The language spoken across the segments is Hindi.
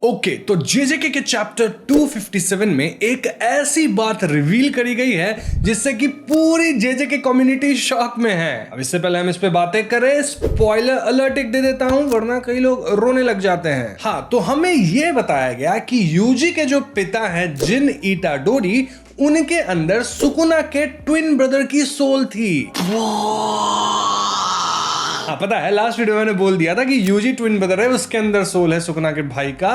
ओके तो जेजेके के चैप्टर 257 में एक ऐसी बात रिवील करी गई है जिससे कि पूरी जेजेके कम्युनिटी शॉक में है। अब इससे पहले हम इस पे बातें करें, स्पॉइलर अलर्ट एक दे देता हूं वरना कई लोग रोने लग जाते हैं। हाँ, तो हमें यह बताया गया कि यूजी के जो पिता हैं जिन इटाडोरी, उनके अंदर सुकुना के ट्विन ब्रदर की सोल थी। हाँ, पता है लास्ट वीडियो मैंने बोल दिया था कि यूजी ट्विन ब्रदर है, उसके अंदर सोल है सुकुना के भाई का।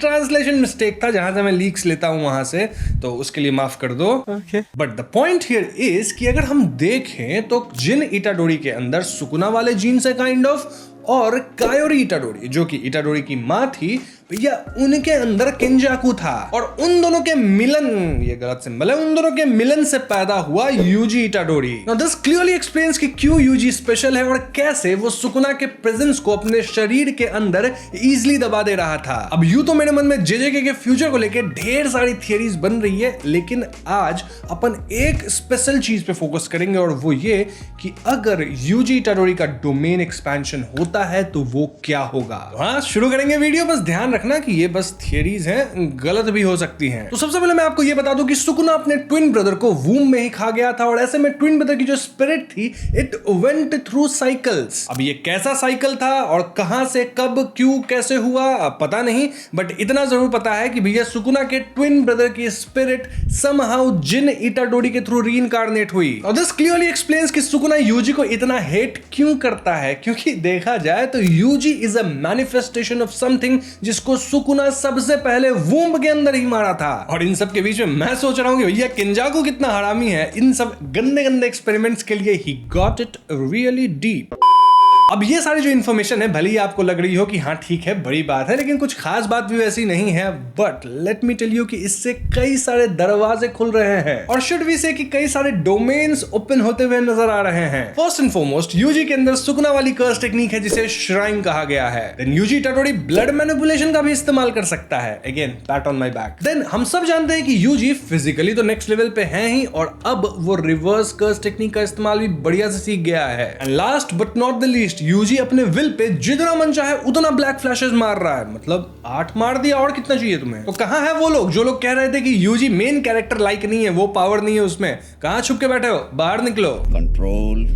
ट्रांसलेशन मिस्टेक था, जहां से मैं लीक्स लेता हूं वहां से, तो उसके लिए माफ कर दो। But the point here is कि अगर हम देखें तो जिन इटाडोरी के अंदर सुकुना वाले जीन्स है काइंड ऑफ, और कायोरी इटाडोरी जो कि इटाडोरी की मां थी, भैया उनके अंदर केंजाकू था। और उन दोनों के मिलन, ये गलत सिंबल है, उन दोनों के मिलन से पैदा हुआ Yuji Itadori. Now this clearly explains कि क्यों यूजी स्पेशल है और कैसे वो सुकुना के प्रेजेंस को अपने शरीर के अंदर इजीली दबा दे रहा था। अब यूं तो मेरे मन में जेजेके के फ्यूचर को लेकर ढेर सारी थियरीज बन रही है, लेकिन आज अपन एक स्पेशल चीज पे फोकस करेंगे और वो ये कि अगर यूजी इटाडोरी का डोमेन एक्सपेंशन होता है तो वो क्या होगा। हाँ, शुरू करेंगे वीडियो। बस ध्यान रखना कि ये बस थियरीज हैं, गलत भी हो सकती हैं। तो सबसे पहले मैं आपको ये बता दूं कि सुकुना अपने ट्विन ब्रदर को वूम में ही खा गया था, और ऐसे में ट्विन ब्रदर की जो स्पिरिट थी इट वेंट थ्रू साइकिल्स। अब ये कैसा साइकिल था और कहां से कब क्यों कैसे हुआ पता नहीं, बट इतना जरूर पता है कि भैया सुकुना के ट्विन ब्रदर की स्पिरिट समहाउ जिन इटाडोरी के थ्रू रीइंकार्नेट हुई। और दिस क्लियरली एक्सप्लेन्स कि सुकुना यूजी को इतना हेट क्यों करता है, क्योंकि देखा जाए तो Yuji is a manifestation of something जिसको सुकुना सबसे पहले वूम्ब के अंदर ही मारा था। और इन सब के बीच में मैं सोच रहा हूं कि भैया केंजाकू कितना हरामी है इन सब गंदे गंदे एक्सपेरिमेंट्स के लिए। He got it really deep. अब ये सारी जो इन्फॉर्मेशन है भले ही आपको लग रही हो कि हाँ ठीक है बड़ी बात है, लेकिन कुछ खास बात भी वैसी नहीं है। But let me tell you कि इससे कई सारे दरवाजे खुल रहे हैं, और शुड वी से कि कई सारे डोमेन्स ओपन होते हुए नजर आ रहे हैं। फर्स्ट एंड फॉरमोस्ट यूजी के अंदर सुकुना वाली कर्स टेक्निक है जिसे श्राइन कहा गया है। Then Yuji Itadori blood manipulation का भी इस्तेमाल कर सकता है। Again pat on my back. Then हम सब जानते हैं कि यूजी फिजिकली तो नेक्स्ट लेवल पे है ही, और अब वो रिवर्स कर्स टेक्निक का इस्तेमाल भी बढ़िया से सीख गया है। And last but not the least, Yuji अपने विल पे जितना मन चाहे उतना ब्लैक फ्लैशेस मार रहा है। मतलब 8 मार दिया, और कितना चाहिए तुम्हें। तो कहां है वो लोग जो लोग कह रहे थे कि यूजी मेन कैरेक्टर लाइक नहीं है, वो पावर नहीं है उसमें? कहां छुप के बैठे हो? बाहर निकलो। Control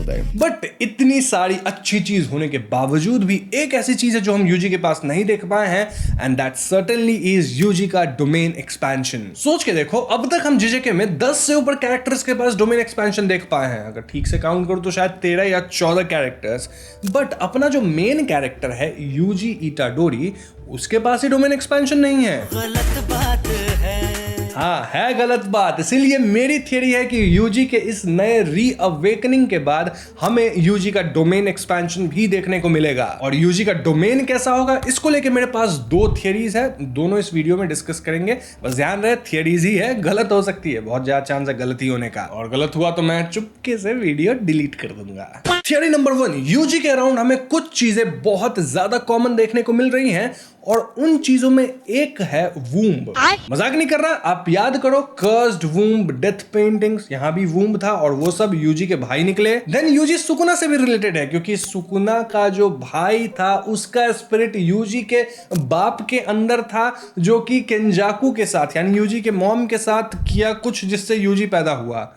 Uday. बट इतनी सारी अच्छी चीज होने के बावजूद भी एक ऐसी चीज है जो हम यूजी के पास नहीं देख पाए हैं, and that certainly is Yuji का डोमेन एक्सपेंशन। सोच के देखो, अब तक हम जेजेके में 10 से ऊपर कैरेक्टर्स के पास डोमेन एक्सपेंशन देख पाए हैं। अगर ठीक से काउंट करो तो शायद 13 या 14 कैरेक्टर्स। बट अपना जो मेन कैरेक्टर है यूजी इटाडोरी, उसके पास ही डोमेन एक्सपेंशन नहीं है। गलत बात है। हाँ, है गलत बात। इसीलिए मेरी थियरी है कि यूजी के इस नए रीअवेकनिंग के बाद हमें यूजी का डोमेन एक्सपेंशन भी देखने को मिलेगा। और यूजी का डोमेन कैसा होगा, इसको लेके मेरे पास 2 थियरीज है, दोनों इस वीडियो में डिस्कस करेंगे। बस ध्यान रहे थियरीज ही है, गलत हो सकती है, बहुत ज्यादा चांस है गलती होने का, और गलत हुआ तो मैं चुपके से वीडियो डिलीट कर दूंगा। थियरी नंबर 1, यूजी के अराउंड हमें कुछ चीजें बहुत ज्यादा कॉमन देखने को मिल रही हैं, और उन चीजों में एक है वूम्ब। मजाक नहीं कर रहा, आप याद करो कर्स्ड वूम्ब, डेथ पेंटिंग्स, यहां भी वूम्ब था, और वो सब यूजी के भाई निकले। देन यूजी सुकुना से भी रिलेटेड है, क्योंकि सुकुना का जो भाई था उसका स्पिरिट यूजी के बाप के अंदर था, जो कि केंजाकू के साथ यानी यूजी के मॉम के साथ किया कुछ, जिससे यूजी पैदा हुआ।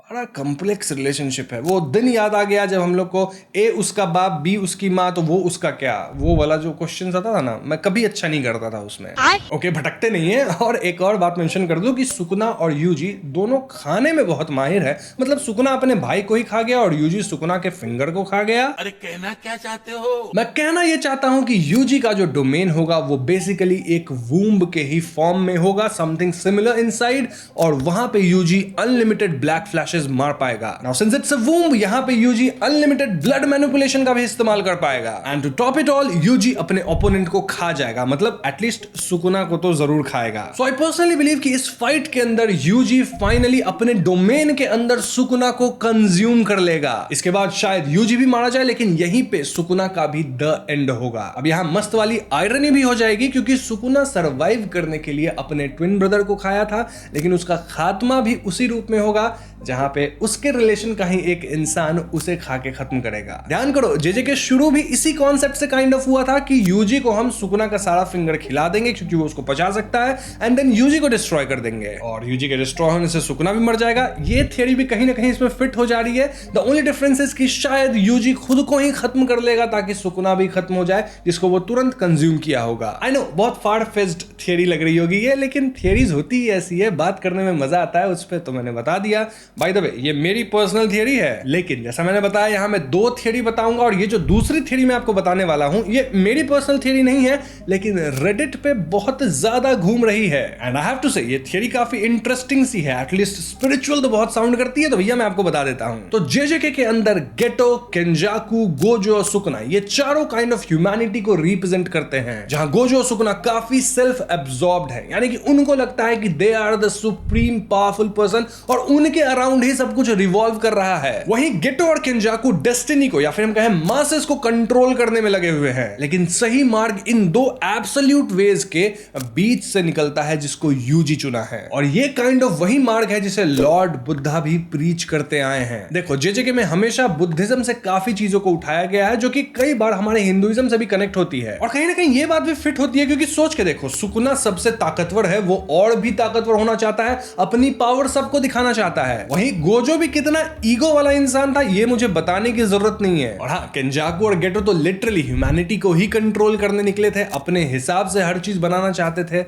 बड़ा कॉम्प्लेक्स रिलेशनशिप है। वो दिन याद आ गया जब हम लोग को ए उसका बाप, बी उसकी माँ, तो वो उसका क्या, वो वाला जो क्वेश्चन आता था ना, मैं कभी अच्छा नहीं करता था उसमें। ओके, भटकते नहीं है। और एक और बात मेंशन कर दूं कि सुकुना और यूजी दोनों खाने में बहुत माहिर है। मतलब सुकुना अपने भाई को ही खा गया और यूजी सुकुना के फिंगर को खा गया। अरे कहना क्या चाहते हो? मैं कहना ये चाहता हूं कि यूजी का जो डोमेन होगा वो बेसिकली एक वूम्ब के ही फॉर्म में होगा, समथिंग सिमिलर इनसाइड, और वहां पे यूजी अनलिमिटेड ब्लैक फ्लैशेस मार पाएगा। Now since it's a womb, यहां पे यूजी अनलिमिटेड ब्लड मैनिपुलेशन का भी इस्तेमाल कर पाएगा। And to top it all, Yuji अपने ओपोनेंट को खा जाएगा, मतलब एटलीस्ट सुकुना को तो जरूर खाएगा। सो आई पर्सनली बिलीव कि इस फाइट के अंदर यूजी फाइनली अपने डोमेन के अंदर सुकुना को कंज्यूम कर लेगा। इसके बाद शायद यूजी भी मारा जाए, लेकिन यहीं पे सुकुना का भी द एंड होगा। अब यहां मस्त वाली आयरनी भी हो जाएगी, क्योंकि सुकुना सर्वाइव करने के लिए अपने ट्विन ब्रदर को खाया था, लेकिन उसका खात्मा भी उसी रूप में होगा जहां पे उसके रिलेशन का ही एक इंसान उसे खा के खत्म करेगा। ध्यान करो, जेजे के शुरू भी इसी कॉन्सेप्ट से काइंड ऑफ हुआ था कि यूजी को हम सुकुना का सारा फिंगर खिला देंगे क्योंकि वो उसको पचा सकता है, एंड देन यूजी को डिस्ट्रॉय कर देंगे और यूजी के डिस्ट्रॉय होने से सुकुना भी मर जाएगा। ये थियरी भी कहीं ना कहीं इसमें फिट हो जा रही है। द ओनली डिफरेंस इज कि शायद यूजी खुद को ही खत्म कर लेगा ताकि सुकुना भी खत्म हो जाए, जिसको वो तुरंत कंज्यूम किया होगा। आई नो बहुत फार फेज्ड थियरी लग रही होगी ये, लेकिन थियरीज होती ही ऐसी है, बात करने में मजा आता है, उस पर तो मैंने बता दिया। बाय द वे ये मेरी पर्सनल थियरी है, लेकिन जैसा मैंने बताया यहाँ मैं 2 थियरी बताऊंगा और ये जो दूसरी थियरी मैं आपको बताने वाला हूं ये मेरी पर्सनल थियरी नहीं है, लेकिन रेडिट पे बहुत ज्यादा घूम रही है। एंड आई हैव टू से ये थियरी काफी इंटरेस्टिंग सी है, एटलीस्ट स्पिरिचुअल तो बहुत साउंड करती है, तो भैया मैं आपको बता देता हूं। तो जेजेके के अंदर गेटो, केंजाकू, गोजो और सुकुना ये चारों काइंड ऑफ ह्यूमैनिटी को रिप्रेजेंट करते हैं, जहां गोजो और सुकुना काफी सेल्फ एब्जॉर्ब्ड है, यानी कि उनको लगता है कि they are the supreme powerful person और उनके अराउंड ही सब कुछ रिवॉल्व कर रहा है। वहीं गेटो और केंजाकू डेस्टिनी को या फिर हम कहें मासेस को कंट्रोल करने में लगे हुए हैं, लेकिन सही मार्ग इन 2 एब्सोल्यूट वेज के बीच से निकलता है जिसको यूजी चुना है, और ये काइंड ऑफ वही मार्ग है जिसे लॉर्ड बुद्धा भी प्रीच करते आए हैं। देखो जेजेके में हमेशा बुद्धिज्म से काफी चीजों को उठाया गया है जो कि कई बार हमारे हिंदुइज्म से भी कनेक्ट होती है, और कहीं ना कहीं ये बात भी फिट होती है क्योंकि सोच के देखो, सुकुना सबसे ताकतवर है, वो और भी ताकतवर होना चाहता है, अपनी पावर सबको दिखाना चाहता है। वहीं गोजो भी कितना ईगो वाला इंसान था ये मुझे बताने की जरूरत नहीं है। और हाँ, केंजाकू और गेटो तो लिटरली ह्यूमैनिटी को ही कंट्रोल करने निकले थे, अपने हिसाब से हर चीज बनाना चाहते थे।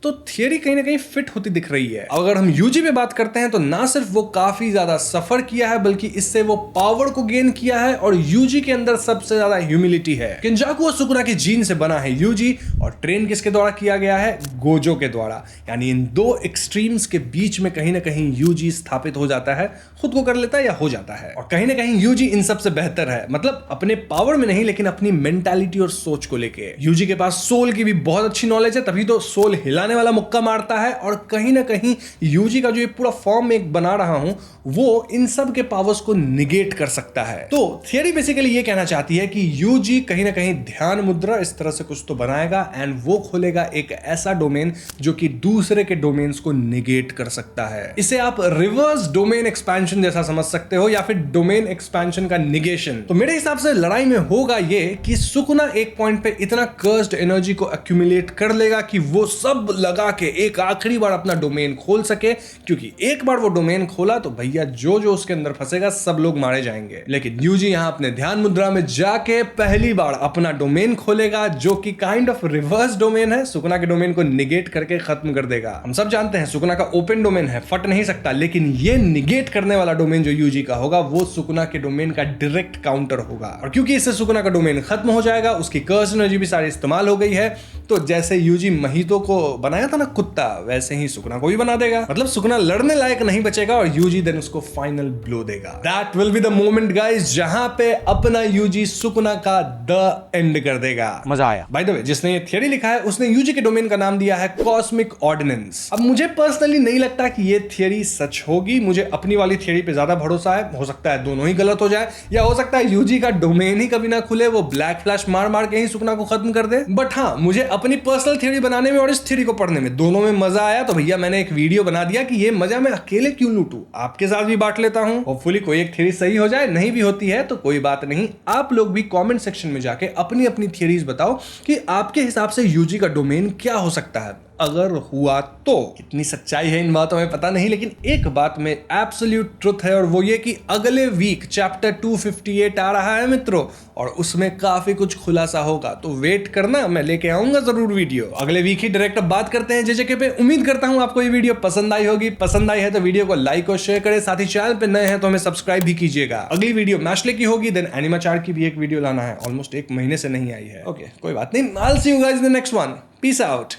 तो थियरी कहीं ना कहीं फिट होती दिख रही है। अगर हम यूजी पे बात करते हैं तो ना सिर्फ वो काफी ज्यादा सफर किया है, बल्कि इससे वो पावर को गेन किया है, और यूजी के अंदर सबसे ज्यादा ह्यूमिलिटी है। केंजाकू और सुकुना के जीन से बना है यूजी, और ट्रेन किसके द्वारा किया गया है? गोजो के द्वारा। यानी इन 2 एक्सट्रीम्स के बीच में कहीं ना कहीं यूजी स्थापित हो जाता है, खुद को कर लेता है या हो जाता है, और कहीं ना कहीं यूजी इन सबसे बेहतर है, मतलब अपने पावर में नहीं लेकिन अपनी मेंटालिटी और सोच को लेके। यूजी के पास सोल की भी बहुत अच्छी नॉलेज है, तभी तो सोल हिलाने वाला मुक्का मारता है, और कहीं ना कहीं यूजी का जो ये पूरा फॉर्म एक बना रहा हूं वो इन सब के पावर्स को निगेट कर सकता है। तो थियरी बेसिकली ये कहना चाहती है कि यूजी कहीं ना कहीं ध्यान मुद्रा इस तरह से कुछ तो बनाएगा, एंड वो खोलेगा एक ऐसा डोमेन जो कि दूसरे के डोमेन्स को निगेट कर सकता है। इसे आप रिवर्स डोमेन एक्सपेंशन जैसा समझ सकते हो, या फिर डोमेन एक्सपेंशन का निगेशन। तो मेरे हिसाब से लड़ाई में होगा ये कि सुकुना एक पॉइंट पे इतना कर्स्ड एनर्जी को एक्यूमुलेट कर लेगा कि वो सब लगा के एक आखिरी बार अपना डोमेन खोल सके, क्योंकि एक बार वो डोमेन खोला तो भैया जो उसके अंदर फंसेगा सब लोग मारे जाएंगे। लेकिन यूजी यहां अपने ध्यान मुद्रा में जाके पहली बार अपना डोमेन खोलेगा, जो कि काइंड ऑफ रिवर्स डोमेन है, सुकुना के डोमेन को निगेट करके खत्म कर देगा। हम सब जानते हैं सुकुना का ओपन डोमेन है, फट नहीं सकता, लेकिन ये निगेट करने वाला डोमेन जो यूजी का होगा वो सुकुना के डोमेन का डायरेक्ट काउंटर होगा, और क्योंकि इससे सुकुना का डोमेन खत्म हो जाएगा, उसकी कर्स एनर्जी भी सारी इस्तेमाल हो गई है, तो जैसे यूजी महितो को बनाया था ना कुत्ता, वैसे ही सुकुना को भी बना देगा। मतलब सुकुना लड़ने लायक नहीं बचेगा और यूजी देन उसको फाइनल ब्लो देगा। That will be the moment guys जहां पे अपना यूजी सुकुना का द एंड कर देगा। मजा आया। बाय द वे जिसने ये थियरी लिखा है उसने यूजी के डोमेन का नाम दिया है कॉस्मिक ऑर्डिनेंस। अब मुझे पर्सनली नहीं लगता कि ये थियरी सच होगी, मुझे अपनी वाली थियरी पे ज्यादा भरोसा है। हो सकता है दोनों ही गलत हो जाए, या हो सकता है यूजी का डोमेन ही कभी ना खुले, वो ब्लैक फ्लैश मार मार के ही सुकुना को खत्म कर दे। बट हाँ, मुझे अपनी पर्सनल थियरी बनाने में और इस थियरी को पढ़ने में दोनों में मजा आया, तो भैया मैंने एक वीडियो बना दिया कि ये मजा मैं अकेले क्यों लूटूं, आपके साथ भी बांट लेता हूं। होपफुली कोई एक थियरी सही हो जाए, नहीं भी होती है तो कोई बात नहीं, आप लोग भी कमेंट सेक्शन में जाके अपनी अपनी थियरीज बताओ कि आपके हिसाब से यूजी का डोमेन क्या हो सकता है, अगर हुआ तो। कितनी सच्चाई है इन बातों में पता नहीं, लेकिन एक बात में एब्सोल्यूट ट्रुथ है, और वो ये कि अगले वीक चैप्टर 258 आ रहा है मित्रों, और उसमें काफी कुछ खुलासा होगा, तो वेट करना, मैं लेके आऊंगा जरूर वीडियो अगले वीक ही। डायरेक्ट अब बात करते हैं जेजेके पे। उम्मीद करता हूं आपको ये वीडियो पसंद आई होगी, पसंद आई है तो वीडियो को लाइक और शेयर करें, साथ ही चैनल पे नए हैं तो हमें सब्सक्राइब भी कीजिएगा। अगली वीडियो मैशले की होगी, देन एनिमाचार की भी एक वीडियो लाना है, ऑलमोस्ट 1 महीने से नहीं आई है। ओके कोई बात नहीं, I will see you guys in the next one, peace out.